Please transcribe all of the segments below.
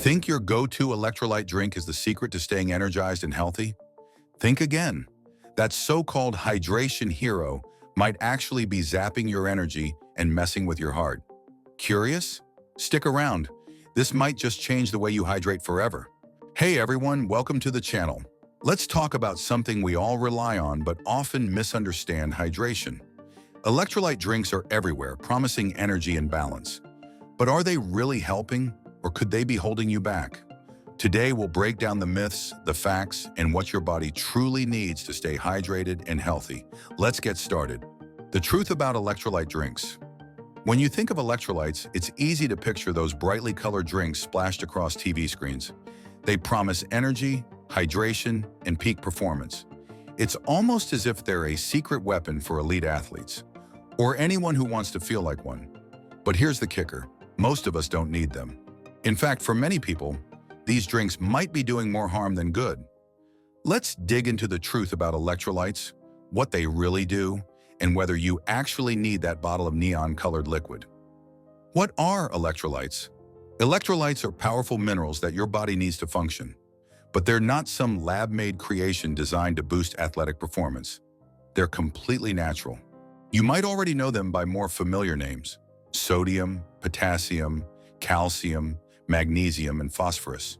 Think your go-to electrolyte drink is the secret to staying energized and healthy? Think again. That so-called hydration hero might actually be zapping your energy and messing with your heart. Curious? Stick around. This might just change the way you hydrate forever. Hey everyone, welcome to the channel. Let's talk about something we all rely on but often misunderstand: hydration. Electrolyte drinks are everywhere, promising energy and balance. But are they really helping, or could they be holding you back? Today we'll break down the myths, the facts, and what your body truly needs to stay hydrated and healthy. Let's get started. The truth about electrolyte drinks. When you think of electrolytes, it's easy to picture those brightly colored drinks splashed across TV screens. They promise energy, hydration, and peak performance. It's almost as if they're a secret weapon for elite athletes, or anyone who wants to feel like one. But here's the kicker: most of us don't need them. In fact, for many people, these drinks might be doing more harm than good. Let's dig into the truth about electrolytes, what they really do, and whether you actually need that bottle of neon-colored liquid. What are electrolytes? Electrolytes are powerful minerals that your body needs to function. But they're not some lab-made creation designed to boost athletic performance. They're completely natural. You might already know them by more familiar names: sodium, potassium, calcium, magnesium, and phosphorus.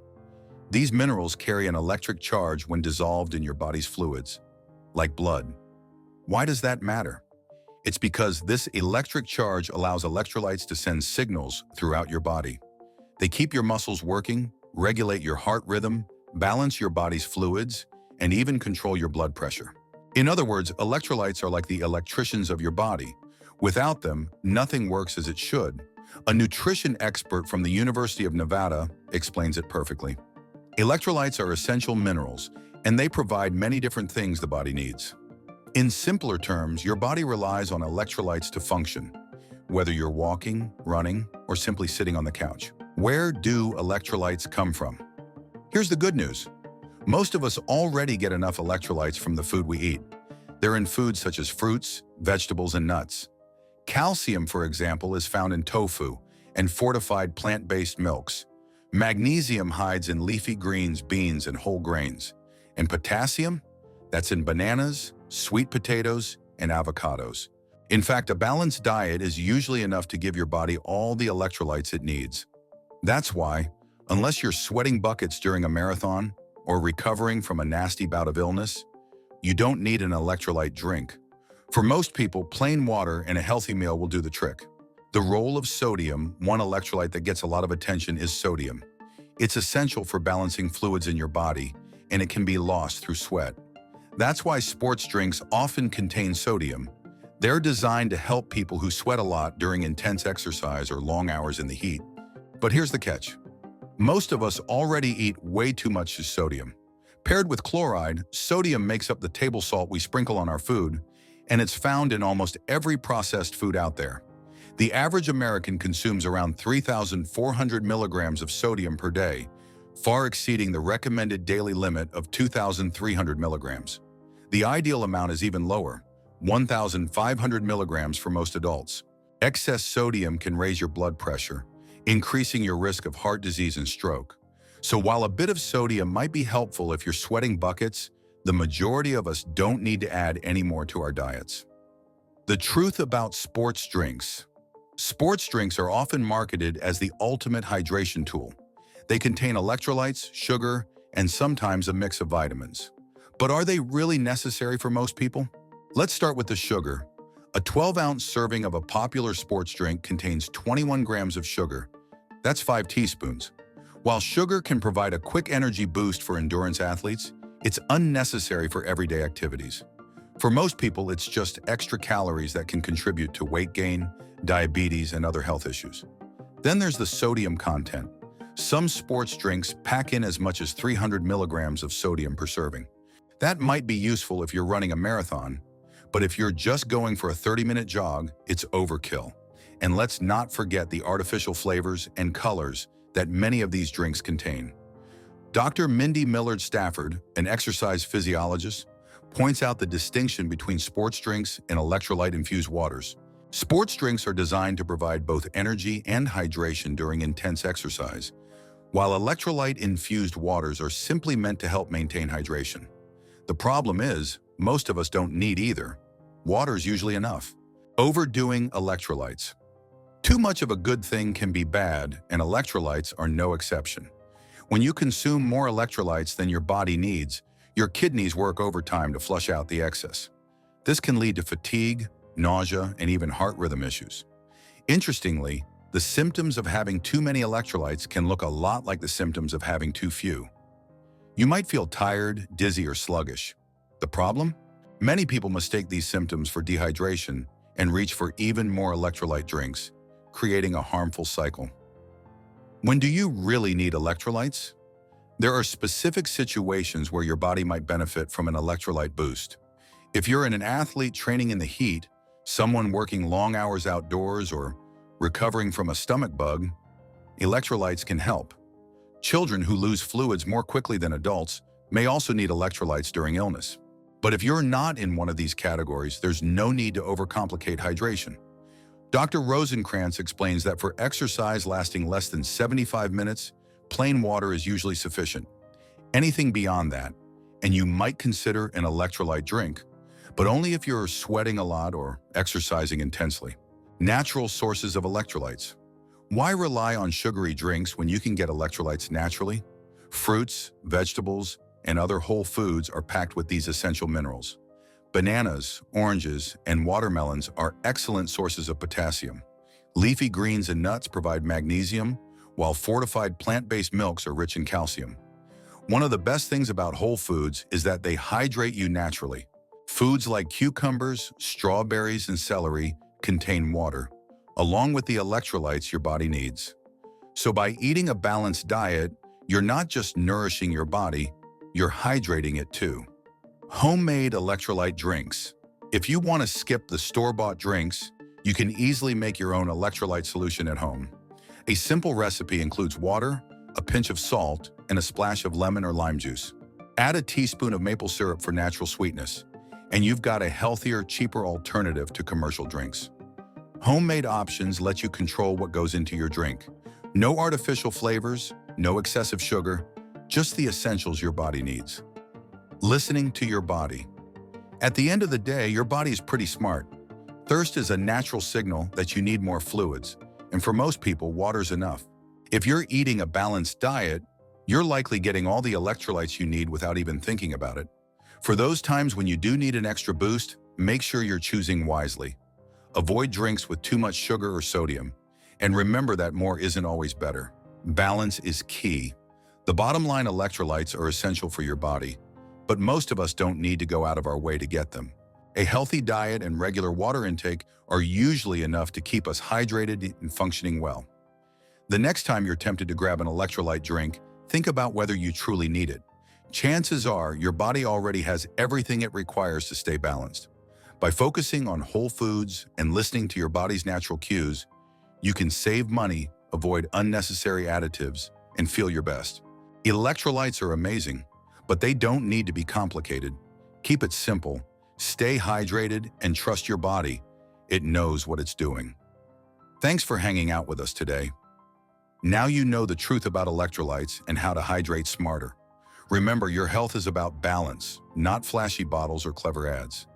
These minerals carry an electric charge when dissolved in your body's fluids, like blood. Why does that matter? It's because this electric charge allows electrolytes to send signals throughout your body. They keep your muscles working, regulate your heart rhythm, balance your body's fluids, and even control your blood pressure. In other words, electrolytes are like the electricians of your body. Without them, nothing works as it should. A nutrition expert from the University of Nevada explains it perfectly. Electrolytes are essential minerals, and they provide many different things the body needs. In simpler terms, your body relies on electrolytes to function, whether you're walking, running, or simply sitting on the couch. Where do electrolytes come from? Here's the good news. Most of us already get enough electrolytes from the food we eat. They're in foods such as fruits, vegetables, and nuts. Calcium, for example, is found in tofu and fortified plant-based milks. Magnesium hides in leafy greens, beans, and whole grains. And potassium? That's in bananas, sweet potatoes, and avocados. In fact, a balanced diet is usually enough to give your body all the electrolytes it needs. That's why, unless you're sweating buckets during a marathon or recovering from a nasty bout of illness, you don't need an electrolyte drink. For most people, plain water and a healthy meal will do the trick. The role of sodium, one electrolyte that gets a lot of attention, is sodium. It's essential for balancing fluids in your body, and it can be lost through sweat. That's why sports drinks often contain sodium. They're designed to help people who sweat a lot during intense exercise or long hours in the heat. But here's the catch. Most of us already eat way too much sodium. Paired with chloride, sodium makes up the table salt we sprinkle on our food, and it's found in almost every processed food out there. The average American consumes around 3,400 milligrams of sodium per day, far exceeding the recommended daily limit of 2,300 milligrams. The ideal amount is even lower, 1,500 milligrams for most adults. Excess sodium can raise your blood pressure, increasing your risk of heart disease and stroke. So while a bit of sodium might be helpful if you're sweating buckets, the majority of us don't need to add any more to our diets. The truth about sports drinks. Sports drinks are often marketed as the ultimate hydration tool. They contain electrolytes, sugar, and sometimes a mix of vitamins. But are they really necessary for most people? Let's start with the sugar. A 12-ounce serving of a popular sports drink contains 21 grams of sugar. That's 5 teaspoons. While sugar can provide a quick energy boost for endurance athletes, it's unnecessary for everyday activities. For most people, it's just extra calories that can contribute to weight gain, diabetes, and other health issues. Then there's the sodium content. Some sports drinks pack in as much as 300 milligrams of sodium per serving. That might be useful if you're running a marathon, but if you're just going for a 30-minute jog, it's overkill. And let's not forget the artificial flavors and colors that many of these drinks contain. Dr. Mindy Millard-Stafford, an exercise physiologist, points out the distinction between sports drinks and electrolyte-infused waters. Sports drinks are designed to provide both energy and hydration during intense exercise, while electrolyte-infused waters are simply meant to help maintain hydration. The problem is, most of us don't need either. Water's usually enough. Overdoing electrolytes. Too much of a good thing can be bad, and electrolytes are no exception. When you consume more electrolytes than your body needs, your kidneys work overtime to flush out the excess. This can lead to fatigue, nausea, and even heart rhythm issues. Interestingly, the symptoms of having too many electrolytes can look a lot like the symptoms of having too few. You might feel tired, dizzy, or sluggish. The problem? Many people mistake these symptoms for dehydration and reach for even more electrolyte drinks, creating a harmful cycle. When do you really need electrolytes? There are specific situations where your body might benefit from an electrolyte boost. If you're an athlete training in the heat, someone working long hours outdoors, or recovering from a stomach bug, electrolytes can help. Children who lose fluids more quickly than adults may also need electrolytes during illness. But if you're not in one of these categories, there's no need to overcomplicate hydration. Dr. Rosenkrantz explains that for exercise lasting less than 75 minutes, plain water is usually sufficient. Anything beyond that, and you might consider an electrolyte drink, but only if you're sweating a lot or exercising intensely. Natural sources of electrolytes. Why rely on sugary drinks when you can get electrolytes naturally? Fruits, vegetables, and other whole foods are packed with these essential minerals. Bananas, oranges, and watermelons are excellent sources of potassium. Leafy greens and nuts provide magnesium, while fortified plant-based milks are rich in calcium. One of the best things about whole foods is that they hydrate you naturally. Foods like cucumbers, strawberries, and celery contain water, along with the electrolytes your body needs. So by eating a balanced diet, you're not just nourishing your body, you're hydrating it too. Homemade electrolyte drinks. If you want to skip the store-bought drinks, you can easily make your own electrolyte solution at home. A simple recipe includes water, a pinch of salt, and a splash of lemon or lime juice. Add a teaspoon of maple syrup for natural sweetness, and you've got a healthier, cheaper alternative to commercial drinks. Homemade options let you control what goes into your drink. No artificial flavors, no excessive sugar, just the essentials your body needs. Listening to your body. At the end of the day, your body is pretty smart. Thirst is a natural signal that you need more fluids, and for most people, water's enough. If you're eating a balanced diet, you're likely getting all the electrolytes you need without even thinking about it. For those times when you do need an extra boost, make sure you're choosing wisely. Avoid drinks with too much sugar or sodium, and remember that more isn't always better. Balance is key. The bottom line, electrolytes are essential for your body, but most of us don't need to go out of our way to get them. A healthy diet and regular water intake are usually enough to keep us hydrated and functioning well. The next time you're tempted to grab an electrolyte drink, think about whether you truly need it. Chances are your body already has everything it requires to stay balanced. By focusing on whole foods and listening to your body's natural cues, you can save money, avoid unnecessary additives, and feel your best. Electrolytes are amazing, but they don't need to be complicated. Keep it simple, stay hydrated, and trust your body. It knows what it's doing. Thanks for hanging out with us today. Now you know the truth about electrolytes and how to hydrate smarter. Remember, your health is about balance, not flashy bottles or clever ads.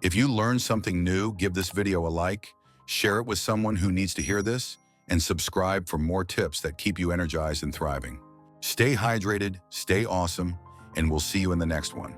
If you learned something new, give this video a like, share it with someone who needs to hear this, and subscribe for more tips that keep you energized and thriving. Stay hydrated, stay awesome, and we'll see you in the next one.